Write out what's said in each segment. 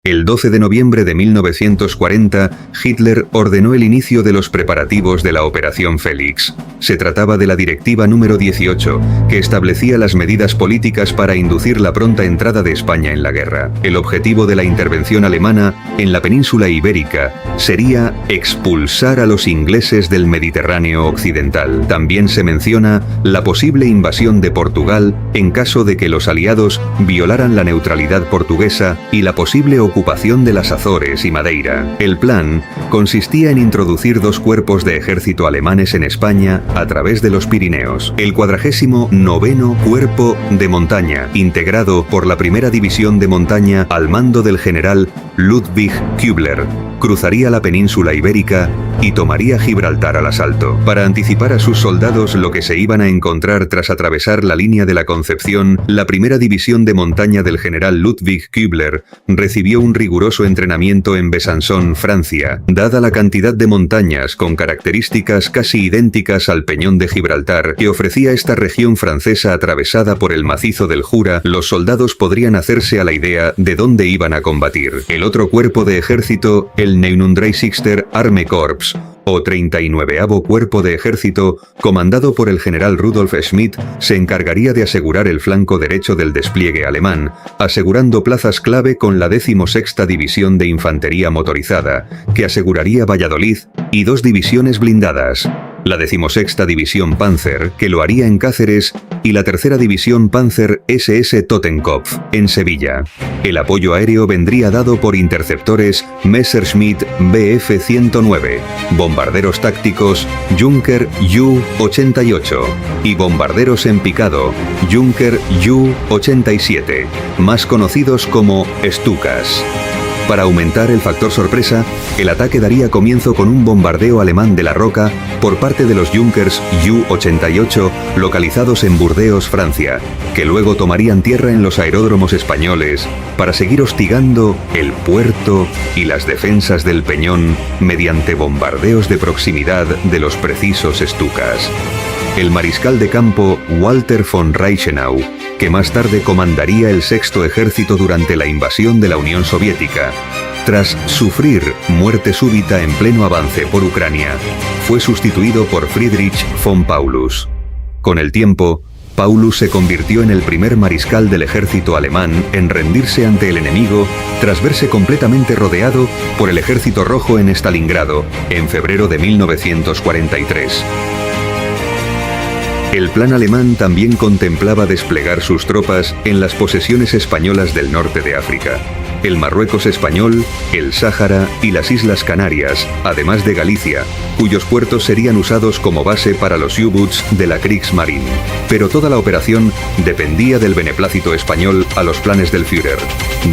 El 12 de noviembre de 1940, Hitler ordenó el inicio de los preparativos de la Operación Félix. Se trataba de la Directiva número 18, que establecía las medidas políticas para inducir la pronta entrada de España en la guerra. El objetivo de la intervención alemana en la península ibérica sería expulsar a los ingleses del Mediterráneo occidental. También se menciona la posible invasión de Portugal en caso de que los aliados violaran la neutralidad portuguesa y la posible ocupación de las Azores y Madeira. El plan consistía en introducir 2 cuerpos de ejército alemanes en España a través de los Pirineos. El 49º Cuerpo de Montaña, integrado por la primera División de Montaña al mando del general Ludwig Kübler, cruzaría la península ibérica y tomaría Gibraltar al asalto. Para anticipar a sus soldados lo que se iban a encontrar tras atravesar la línea de la Concepción, la primera división de montaña del general Ludwig Kübler recibió un riguroso entrenamiento en Besançon, Francia. Dada la cantidad de montañas con características casi idénticas al Peñón de Gibraltar que ofrecía esta región francesa atravesada por el macizo del Jura, los soldados podrían hacerse a la idea de dónde iban a combatir. El otro cuerpo de ejército, el 39. Armeekorps, o 39º Cuerpo de Ejército, comandado por el general Rudolf Schmidt, se encargaría de asegurar el flanco derecho del despliegue alemán, asegurando plazas clave con la 16ª División de Infantería Motorizada, que aseguraría Valladolid, y 2 divisiones blindadas. La 16ª División Panzer, que lo haría en Cáceres, y la 3ª División Panzer SS Totenkopf, en Sevilla. El apoyo aéreo vendría dado por interceptores Messerschmitt Bf-109, bombarderos tácticos Junker Ju-88 y bombarderos en picado Junker Ju-87, más conocidos como Stukas. Para aumentar el factor sorpresa, el ataque daría comienzo con un bombardeo alemán de la roca por parte de los Junkers Ju-88 localizados en Burdeos, Francia, que luego tomarían tierra en los aeródromos españoles para seguir hostigando el puerto y las defensas del Peñón mediante bombardeos de proximidad de los precisos Stukas. El mariscal de campo Walter von Reichenau, que más tarde comandaría el 6º Ejército durante la invasión de la Unión Soviética, tras sufrir muerte súbita en pleno avance por Ucrania, fue sustituido por Friedrich von Paulus. Con el tiempo, Paulus se convirtió en el primer mariscal del ejército alemán en rendirse ante el enemigo tras verse completamente rodeado por el Ejército Rojo en Stalingrado en febrero de 1943. El plan alemán también contemplaba desplegar sus tropas en las posesiones españolas del norte de África, el Marruecos español, el Sáhara y las Islas Canarias, además de Galicia, cuyos puertos serían usados como base para los U-Boots de la Kriegsmarine. Pero toda la operación dependía del beneplácito español a los planes del Führer.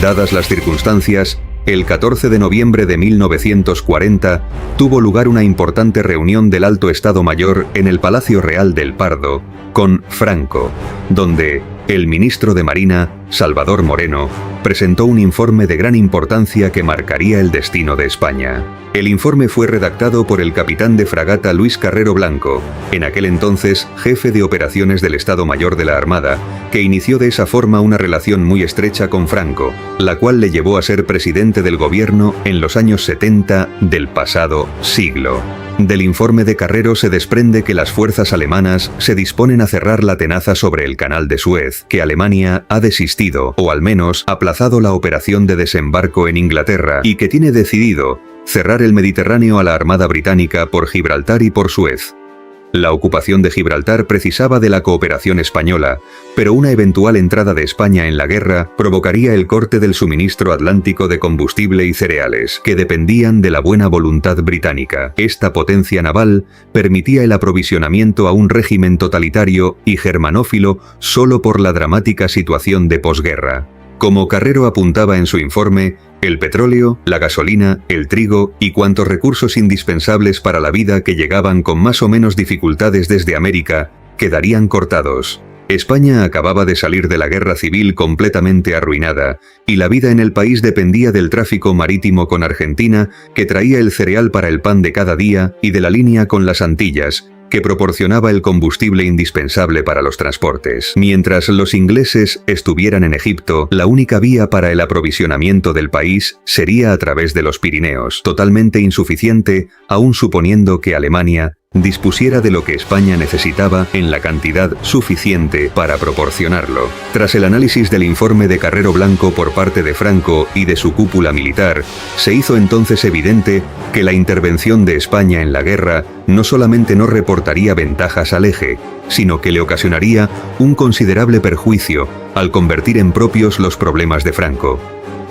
Dadas las circunstancias, el 14 de noviembre de 1940 tuvo lugar una importante reunión del Alto Estado Mayor en el Palacio Real del Pardo con Franco, donde el ministro de Marina, Salvador Moreno, presentó un informe de gran importancia que marcaría el destino de España. El informe fue redactado por el capitán de fragata Luis Carrero Blanco, en aquel entonces jefe de operaciones del Estado Mayor de la Armada, que inició de esa forma una relación muy estrecha con Franco, la cual le llevó a ser presidente del gobierno en los años 70 del pasado siglo. Del informe de Carrero se desprende que las fuerzas alemanas se disponen a cerrar la tenaza sobre el Canal de Suez, que Alemania ha desistido, o al menos aplazado la operación de desembarco en Inglaterra, y que tiene decidido cerrar el Mediterráneo a la Armada Británica por Gibraltar y por Suez. La ocupación de Gibraltar precisaba de la cooperación española, pero una eventual entrada de España en la guerra provocaría el corte del suministro atlántico de combustible y cereales, que dependían de la buena voluntad británica. Esta potencia naval permitía el aprovisionamiento a un régimen totalitario y germanófilo solo por la dramática situación de posguerra. Como Carrero apuntaba en su informe, el petróleo, la gasolina, el trigo y cuantos recursos indispensables para la vida que llegaban con más o menos dificultades desde América, quedarían cortados. España acababa de salir de la guerra civil completamente arruinada, y la vida en el país dependía del tráfico marítimo con Argentina, que traía el cereal para el pan de cada día, y de la línea con las Antillas, que proporcionaba el combustible indispensable para los transportes. Mientras los ingleses estuvieran en Egipto, la única vía para el aprovisionamiento del país sería a través de los Pirineos, totalmente insuficiente, aun suponiendo que Alemania dispusiera de lo que España necesitaba en la cantidad suficiente para proporcionarlo. Tras el análisis del informe de Carrero Blanco por parte de Franco y de su cúpula militar, se hizo entonces evidente que la intervención de España en la guerra no solamente no reportaría ventajas al eje, sino que le ocasionaría un considerable perjuicio al convertir en propios los problemas de Franco.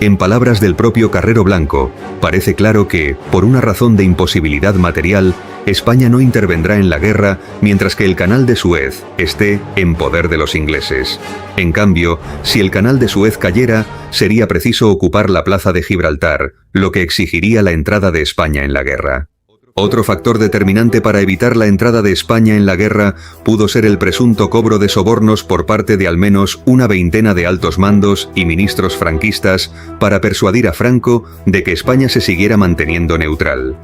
En palabras del propio Carrero Blanco, parece claro que, por una razón de imposibilidad material, España no intervendrá en la guerra mientras que el canal de Suez esté en poder de los ingleses. En cambio, si el canal de Suez cayera, sería preciso ocupar la plaza de Gibraltar, lo que exigiría la entrada de España en la guerra. Otro factor determinante para evitar la entrada de España en la guerra pudo ser el presunto cobro de sobornos por parte de al menos una veintena de altos mandos y ministros franquistas para persuadir a Franco de que España se siguiera manteniendo neutral.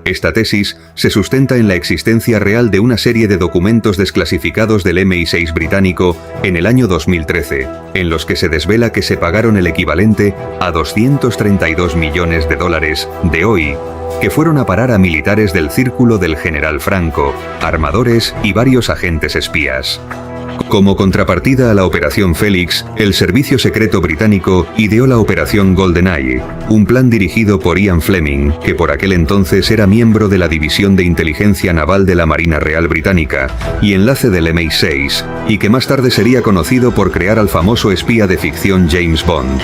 Esta tesis se sustenta en la existencia real de una serie de documentos desclasificados del MI6 británico en el año 2013, en los que se desvela que se pagaron el equivalente a 232 millones de dólares de hoy, que fueron a parar a militares del círculo del general Franco, armadores y varios agentes espías. Como contrapartida a la Operación Félix, el Servicio Secreto Británico ideó la Operación GoldenEye, un plan dirigido por Ian Fleming, que por aquel entonces era miembro de la División de Inteligencia Naval de la Marina Real Británica y enlace del MI6, y que más tarde sería conocido por crear al famoso espía de ficción James Bond.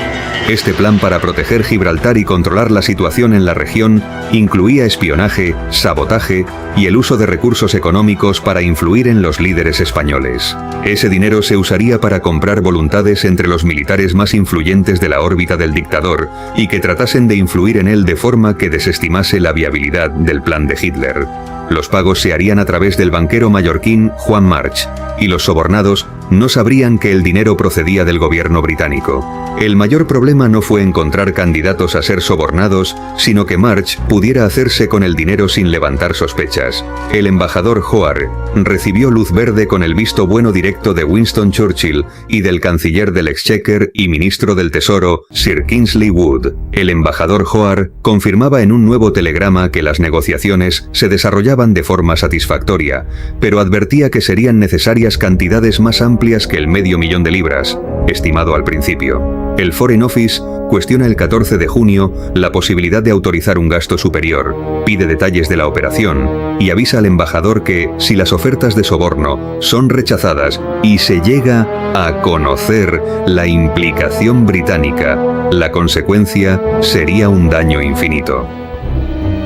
Este plan para proteger Gibraltar y controlar la situación en la región incluía espionaje, sabotaje y el uso de recursos económicos para influir en los líderes españoles. Ese dinero se usaría para comprar voluntades entre los militares más influyentes de la órbita del dictador y que tratasen de influir en él de forma que desestimase la viabilidad del plan de Hitler. Los pagos se harían a través del banquero mallorquín Juan March, y los sobornados no sabrían que el dinero procedía del gobierno británico. El mayor problema no fue encontrar candidatos a ser sobornados, sino que March pudiera hacerse con el dinero sin levantar sospechas. El embajador Hoare recibió luz verde con el visto bueno directo de Winston Churchill y del canciller del Exchequer y ministro del Tesoro, Sir Kingsley Wood. El embajador Hoare confirmaba en un nuevo telegrama que las negociaciones se desarrollaban de forma satisfactoria, pero advertía que serían necesarias cantidades más amplias que el $500,000 de libras, estimado al principio. El Foreign Office cuestiona el 14 de junio la posibilidad de autorizar un gasto superior, pide detalles de la operación y avisa al embajador que, si las ofertas de soborno son rechazadas y se llega a conocer la implicación británica, la consecuencia sería un daño infinito.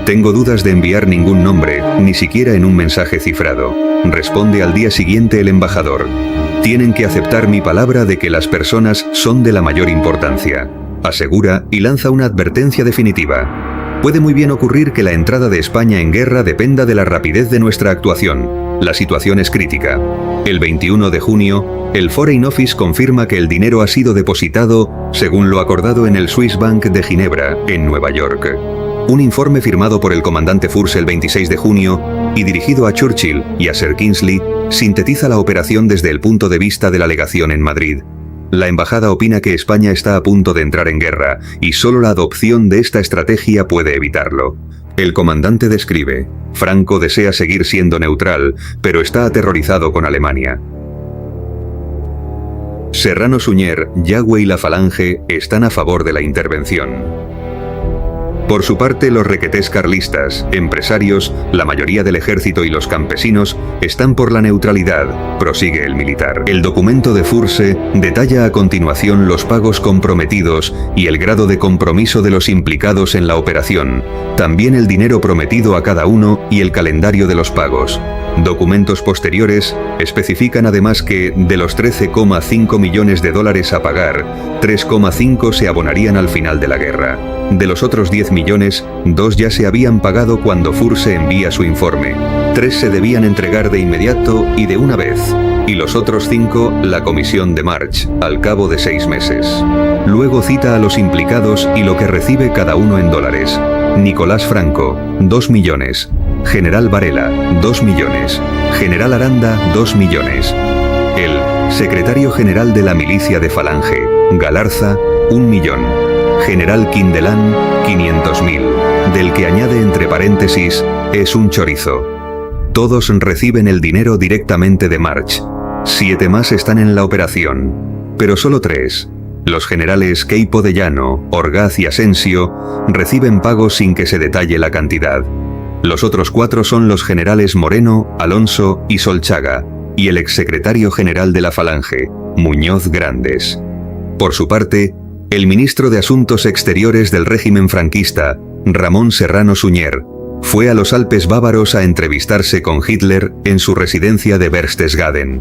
Tengo dudas de enviar ningún nombre, ni siquiera en un mensaje cifrado, responde al día siguiente el embajador. Tienen que aceptar mi palabra de que las personas son de la mayor importancia, asegura y lanza una advertencia definitiva. Puede muy bien ocurrir que la entrada de España en guerra dependa de la rapidez de nuestra actuación. La situación es crítica. El 21 de junio, el Foreign Office confirma que el dinero ha sido depositado, según lo acordado en el Swiss Bank de Ginebra, en Nueva York. Un informe firmado por el comandante Furse el 26 de junio y dirigido a Churchill y a Sir Kingsley sintetiza la operación desde el punto de vista de la legación en Madrid. La embajada opina que España está a punto de entrar en guerra y solo la adopción de esta estrategia puede evitarlo. El comandante describe: Franco desea seguir siendo neutral, pero está aterrorizado con Alemania. Serrano Suñer, Yagüe y la Falange están a favor de la intervención. Por su parte, los requetés carlistas, empresarios, la mayoría del ejército y los campesinos están por la neutralidad, prosigue el militar. El documento de Furse detalla a continuación los pagos comprometidos y el grado de compromiso de los implicados en la operación, también el dinero prometido a cada uno y el calendario de los pagos. Documentos posteriores especifican además que, de los $13,5 millones a pagar, 3,5 se abonarían al final de la guerra. De los otros 10 millones, 2 ya se habían pagado cuando Furse envía su informe. 3 se debían entregar de inmediato y de una vez, y los otros 5 la comisión de March, al cabo de 6 meses. Luego cita a los implicados y lo que recibe cada uno en dólares. Nicolás Franco, 2 millones. General Varela, 2 millones. General Aranda, 2 millones. El secretario general de la milicia de Falange, Galarza, 1 millón. General Quindelán, 500.000, del que añade entre paréntesis, es un chorizo. Todos reciben el dinero directamente de March. 7 más están en la operación, pero solo 3. Los generales Queipo de Llano, Orgaz y Asensio reciben pagos sin que se detalle la cantidad. Los otros 4 son los generales Moreno, Alonso y Solchaga, y el exsecretario general de la Falange, Muñoz Grandes. Por su parte, el ministro de Asuntos Exteriores del régimen franquista, Ramón Serrano Suñer, fue a los Alpes bávaros a entrevistarse con Hitler en su residencia de Berchtesgaden.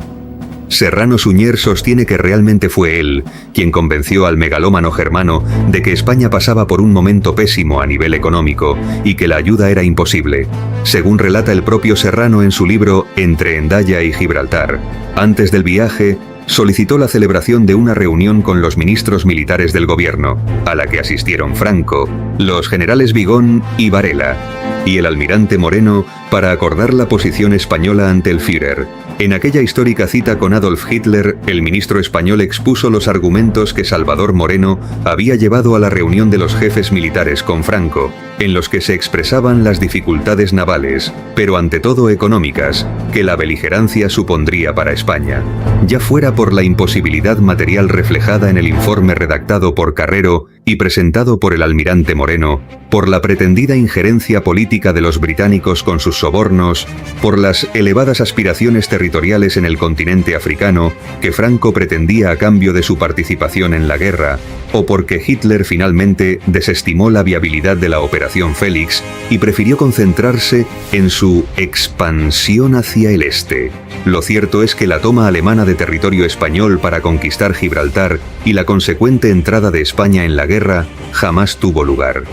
Serrano Suñer sostiene que realmente fue él quien convenció al megalómano germano de que España pasaba por un momento pésimo a nivel económico y que la ayuda era imposible, según relata el propio Serrano en su libro Entre Hendaya y Gibraltar. Antes del viaje, solicitó la celebración de una reunión con los ministros militares del gobierno, a la que asistieron Franco, los generales Vigón y Varela, y el almirante Moreno para acordar la posición española ante el Führer. En aquella histórica cita con Adolf Hitler, el ministro español expuso los argumentos que Salvador Moreno había llevado a la reunión de los jefes militares con Franco, en los que se expresaban las dificultades navales, pero ante todo económicas, que la beligerancia supondría para España, ya fuera por la imposibilidad material reflejada en el informe redactado por Carrero y presentado por el almirante Moreno, por la pretendida injerencia política de los británicos con sus sobornos, por las elevadas aspiraciones territoriales en el continente africano que Franco pretendía a cambio de su participación en la guerra, o porque Hitler finalmente desestimó la viabilidad de la Operación Félix y prefirió concentrarse en su expansión hacia el este. Lo cierto es que la toma alemana de territorio español para conquistar Gibraltar y la consecuente entrada de España en la guerra jamás tuvo lugar.